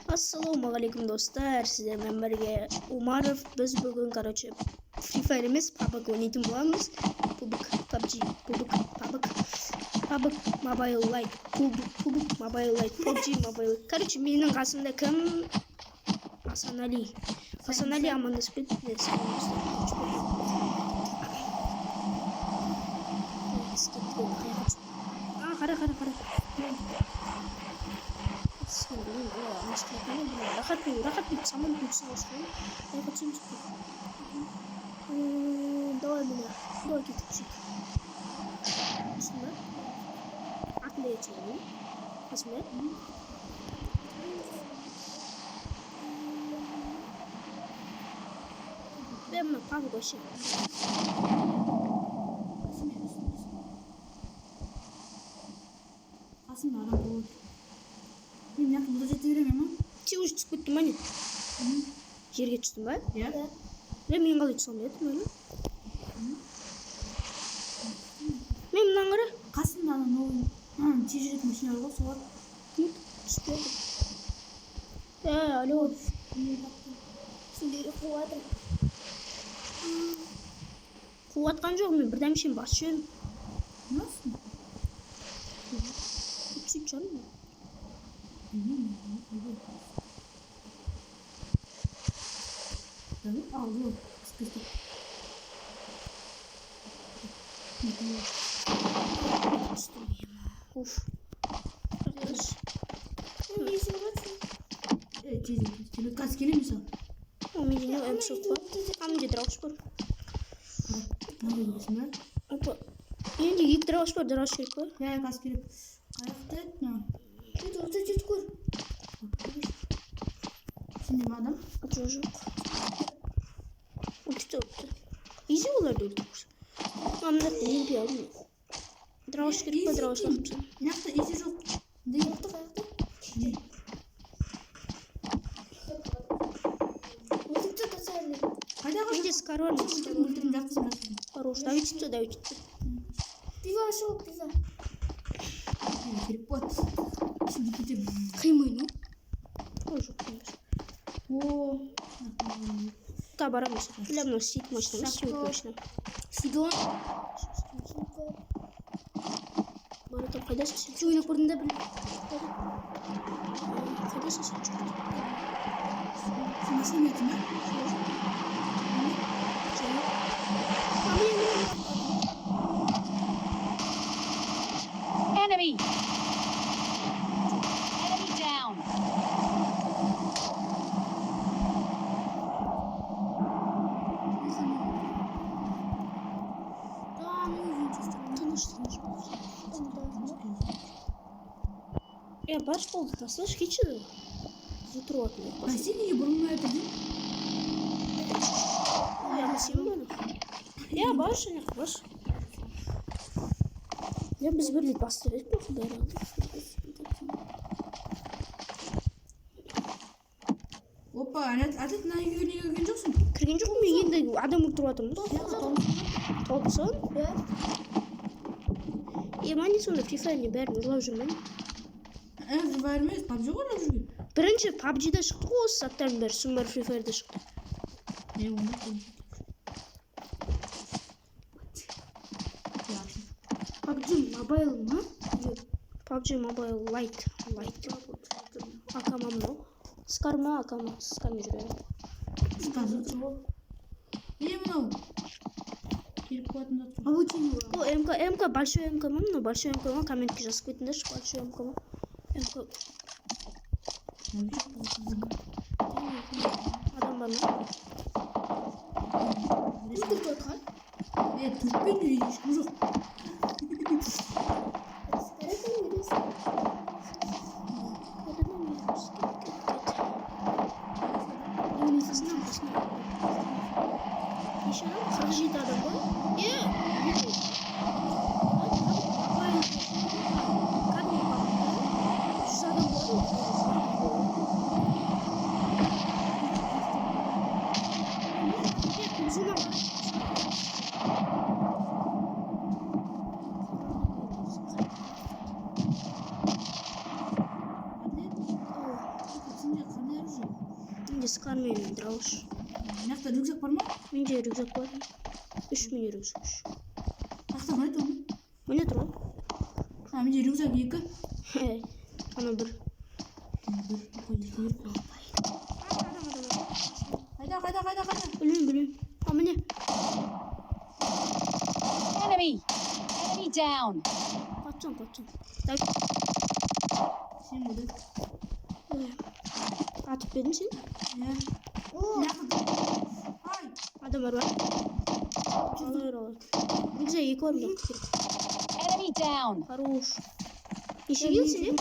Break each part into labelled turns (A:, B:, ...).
A: Assalomualaikum do'stlar, sizlarga birga Umarov. Biz bugun Free Fire emas, PUBG o'ynaydigan bo'lamiz. PUBG Mobile Lite, PUBG Mobile Lite, PUBG Mobile. Mening qasimda kim? Hasan Ali amandasib ketdi. Qara. Rahat bir saman tutsun olsun. Я хочу давай меня. Давай гитчик. Посмотри. Отлично. Посмотри. Прямо как вообще.
B: Aslında adam bu. Benim yakın burada ciddi veremem ama.
A: Уже түсіп кеттім ма не? Жерге түстім ба?
B: Иә.
A: Мен қалай түсіп алмай жатырмын мен мынаны қара.
B: Қасында ана новый тежелетін машина бар ғой, соған
A: түсіп кетті. Алло. Сендерді қуатқан жоқ, мен бірдәмшен басып жүрмін.
B: Nasıl?
A: Түсіп жүрмін.
B: Alıyor. Sıkıştık.
A: Uf.
B: Тебе каски не мешал?
A: У меня М6 var. А мне драуш var. Опа. Енді екі драуш var, драуш керек қой.
B: Я каски. Аяқта етті. Тут көр. Сенде ме адам?
A: Жоқ. Өтті. Изи оларды өлтіріп. Мамдар емпей алдым. Драуш керек па, драуш лақтым.
B: Мынақты изи жоқ. Аяқта.
A: Менде скарвар.
B: Өлтірім жатқызым.
A: Хорош. Давид түтті.
B: Пиво шоу, пиво. Перепот. Şimdi gidelim.
A: Қимай, Ой, жоқ, конечно.
B: О.
A: Та барамыз. Бля, мынау істейтін машина. Істеуік машина.
B: Сидон.
A: Баратам, қайдасың сен?
B: Şu oyunu kurduğunda bir.
A: Қайдасың сен?
B: Sen nasıl yönettin ya?
C: Enemy down.
A: Я баш болды, слышь, кичі затротный.
B: Россия бұрынғы айтады.
A: Я сен баны. Я баш, не баш. Я біз бір рет басты рет болды бәрі.
B: Опа, әдет мына үйге неге кірген жоқсың?
A: Кірген жоқпын, мен енді адам өлтіріп жатырмыз. Толқысын? Мане сонда Free Fire'не бәрін ұрлап жүрмін.
B: Free Fire емес, PUBG ғой ұрлап жүрген.
A: Бірінші PUBG'да шықты ғой осы заттардың бәрі, соның бәрі Free Fire'да шықты. PUBG Mobile ма? PUBG Mobile Lite. Акама мынау. Скар ма, акама? Скармен жүреді.
B: Мынау. Келіп қуатын жатыр.
A: О, МК, большой МК ма? Мынау большой МК ма? Комментке жазып кетіңдерші, большой МК ма? МК. Адам бар ма?
B: Түртпен жүрейді, ешкім жоқ.
A: Неше адам? 47 адам ғой? есік қармаймын драуыш.
B: Мына жақта рюкзак бар ма?
A: Менде рюкзак бар. 3 менде рюкзак.
B: Қақта бар еді оны?
A: Міне тұр ғой.
B: Менде рюкзак 2.
A: Ана бір.
B: Қайда?
A: Білмеймін. А міне.
C: Enemy down.
A: Қатсан.
B: Сен болды.
A: Атып бердің сен?
B: Иә. Ай!
A: Адамдар бар. Алайыр. Рюкзак 2 бар мына керек.
C: Enemy down.
A: Хорош. Неше келсін, е?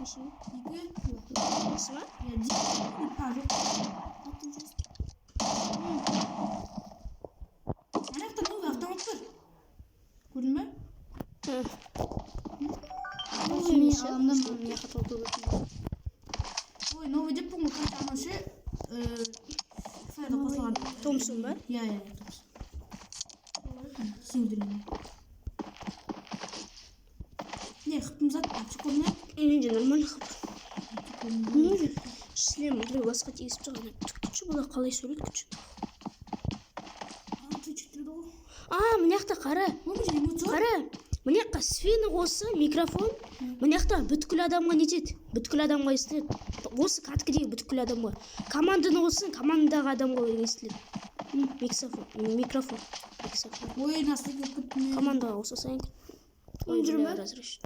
A: Неше?
B: 2.
A: Несі ма?
B: Иә, 10. Жоқ. Ана жақта новый автомат бар. Көрдің бе? Ой, новый деп бұл қанша анаушы файлда қосылған.
A: Томсон ба?
B: Иә, Томсон. Сеудірген. Не, қыптым зат, апшы көрме?
A: Менде нормально қып. Не? Шлем біреу басқа тегісіп шығады. Түкітші бұла қалай сөйлет күтші. Мына жақта қара. Қара. Мына жақта сфена осы микрофон. Мына жақта бүткіл адамға нетеді. Бүткіл адамға естіледі. Осы кәдімгідей бүткіл адамға. Команданы қосын, командадағы адамға естіледі. Микрофон.
B: Ой, насыл көптім.
A: Командаға қоса сайын. Ой, бля, разрешит.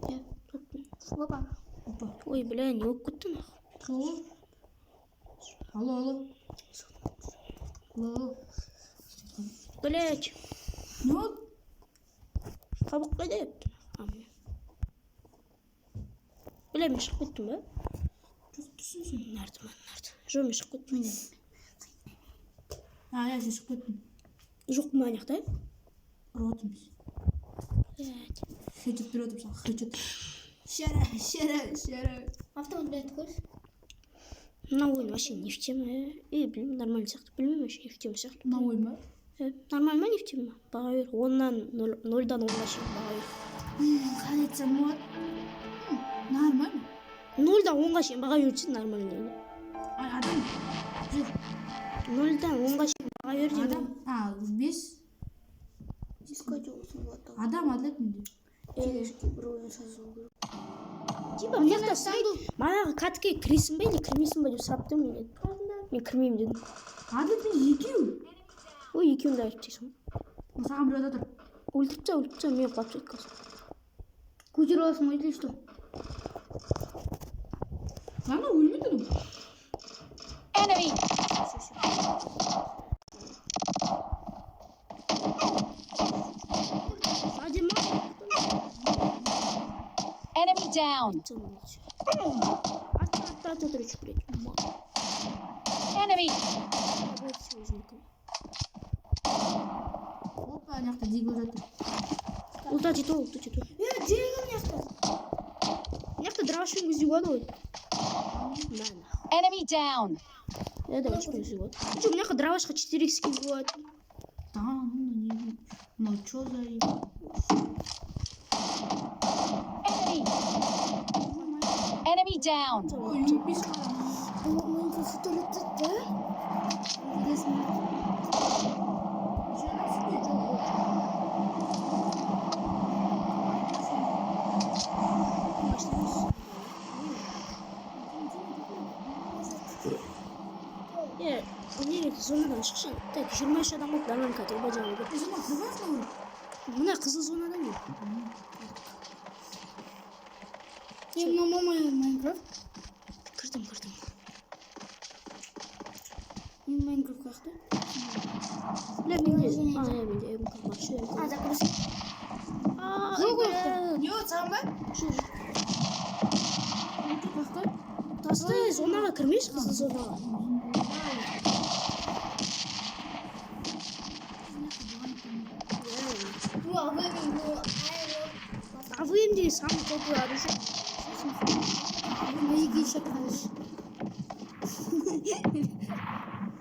B: Опа.
A: Ой, бля, не болып кеттің.
B: Алло.
A: Блять.
B: Не болды?
A: Қабық қайда епті? Бля, мен шығып кеттім ба?
B: Жоқ, түсін сен.
A: Нарды. Жоқ, мен шығып кеттім.
B: Иә, сен шығып кеттің.
A: Жоқ, ма аяқта?
B: Ұрып отырмыз.
A: Блять.
B: Хеджет беріп отырмыз, хеджет. Шара. Автомат біледі көріс?
A: Мына ойын вообще не в тему. Білмеймін, нормально сияқты. Білмеймін, вообще не в тему сияқты.
B: Мына ойын ба?
A: Нормально ма, не в тему? Баға бер. 0-дан 10-ға шейін баға бер.
B: Қалай айтсам болады? Нормально.
A: 0-дан 10-ға шейін баға берсін, нормально.
B: Адам жүр.
A: 0-дан 10-ға шейін баға бер деймін.
B: Адам, 5. Адам адлет менде.
A: Типа, мына жақта сұрайды. Манағы кәдімгі кіресің ба, не кірмейсің ба деп сұрап тұрмын мен. Мен кірмеймін дедім.
B: Адлет менде 2.
A: Ой, екеуін де айыптайсың.
B: Саған біреу отыр.
A: Өлтіртсе, мен құлап кеткенсің.
B: Көтеріп аласың ғой, или что? Ладно, өлмейді ол.
C: Enemy. Enemy down.
A: Атта тұрыш, блядь.
C: Enemy.
B: Опа, ана жақта дигл жатыр.
A: Ұлта жету.
B: Дигл мына жақта.
A: Мына жақта драуышпен көздеу болады ғой.
C: Enemy down.
A: Драуышпен көздеу болады. Мына жақта драуышқа 4x көздеу болады.
B: Да, ну что за...
C: Enemy down.
B: Ой, не пишет.
A: Не, зонадан шықшын. Так, 23 адам болды, нормально кәдімгі бәжаңы көп. Мына қызыл зонадан не?
B: Мама Майнкрафт.
A: Кірдім.
B: Мен Майнкрафт қақты.
A: Бля, менде МК бар.
B: Закрыси. Не от саған ба?
A: Тастай, зонаға кірмеш, қызыл зонаға. А вы им здесь самый топовый оружие.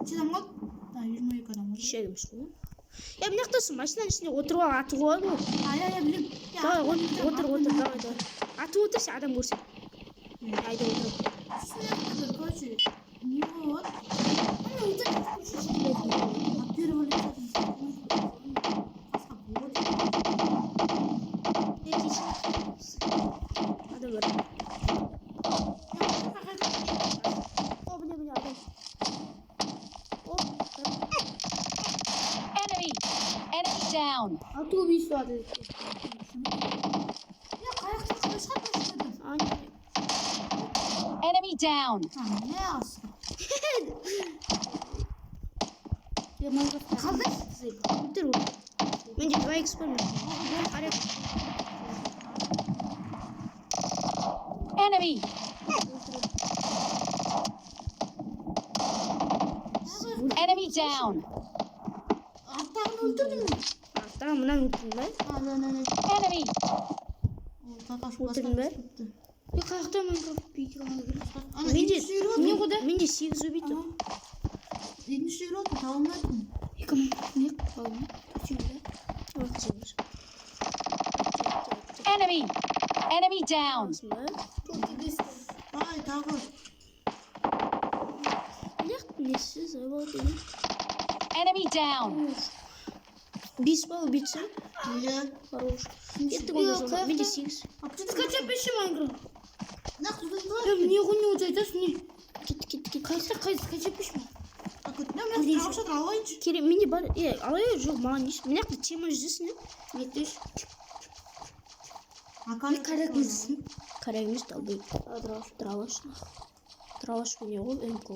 B: Сен аңғат? Да, 22 адам.
A: Кеше келмешпін. Мына жақтасың, машинаның ішінде отырып алып атып болады ғой.
B: Я білем.
A: Давай, отыр, давай. Атып отыр, сен адам көрсең. Айда отыр.
B: Короче, не вот.
C: down.
B: Аты убийство деді. Я қаяқтан қалай шығады деді.
C: Enemy down.
B: Не алсын. Я Майнкрафт қалды.
A: Бітір ол. Менде 2х бар. Мен қарап.
C: Enemy. Enemy down.
B: Аттағын өлтірдің бе?
A: Артаға мынаны өлтірдің бе?
C: Enemy.
A: Өлтірдің бе? Қаяқта Майнкрафт бейге қалай
B: Менде
A: 8 убийді.
B: Екінші үйір oldu, taба алмадым. 2 мың не қалды?
C: Enemy. Enemy down.
B: Ай, тағы.
A: Несіз,
C: Enemy down.
A: 5 ба убийца?
B: Иә.
A: Хорош. Кеттік онда жолға. Менде 8.
B: Скачай пеші Майнкрафт. Не ғойны өте айтасың не?
A: Кетті.
B: Қайсы скачай пеші ма? Мен тауышады алайыншы.
A: Керек, менде бар. Алай жоқ, маған еш. Мен яқты тема жүзесін,
B: Еттеш. Аканы қарак мүзісің?
A: Қарак емес, далбай. Дралаш мене ол, МК.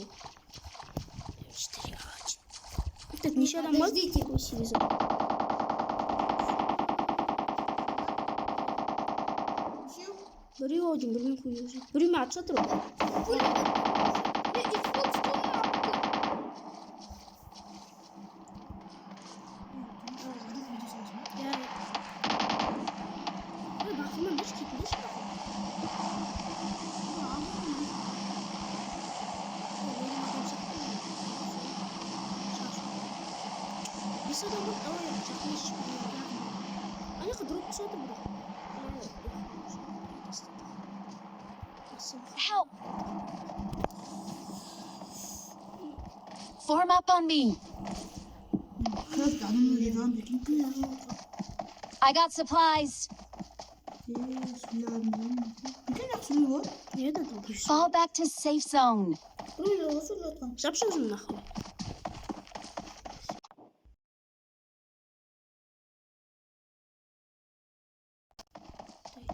A: Этот неше адам бар? 8. Біреу аудин, бірмен қойы өзі. Біреуме ат жатыр ол. Bisa dapat tahu ya, checklist. Ana kedrop satu bro.
C: Help. Form up on me. I got supplies. Fall back to safe zone.
A: Запиши уже нахуй.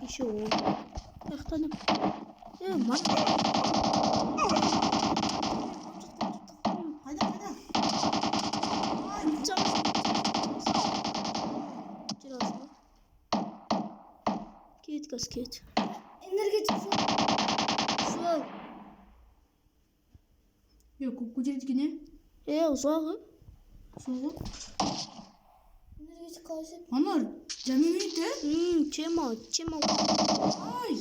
A: Еще он. Ах, там. Мат. Кет.
B: Энергетик шел. Көтердік не?
A: Ұзағы.
B: Соғы. Энергетик қалай сеп? Анар, жәмемейді?
A: Чема.
B: Ай!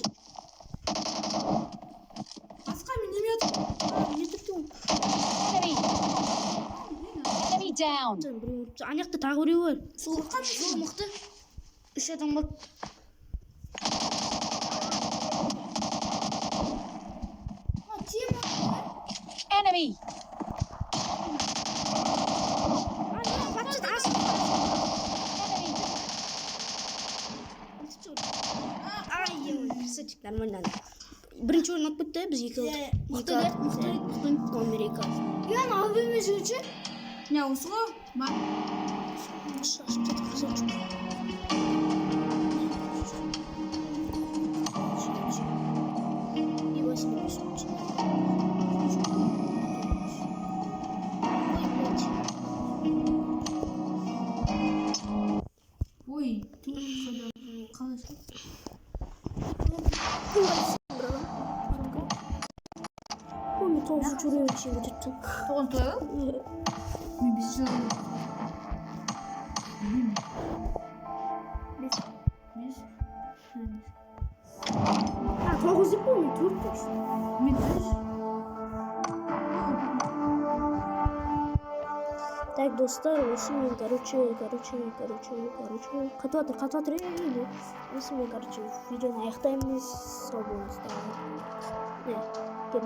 B: Асқа мен неме атып?
A: Не тұрдың?
C: Enemy down.
A: Анаяқта тағы біреу бар.
B: Сол мықты. 3 адам бар.
C: Enemy.
A: Нормально. Бірінші орын алып кетті, біз 2
B: Мықты.
A: Америка.
B: Ян алып емес жүрші? Не, осы ғой?
A: Шашып кетіп қызып. И 8.
B: Ой, қалай шық?
A: Мен тоғыз жүрек ішегі жеттім.
B: Тоғын тойы? Мен 5 жылым.
A: 9 деп қой, мен 4 бош.
B: Мен 5.
A: Так, достар, осы мен, короче. Қатыватыр. Осы мен, короче, видеоны аяқтаймыз. Сау болыңыздар.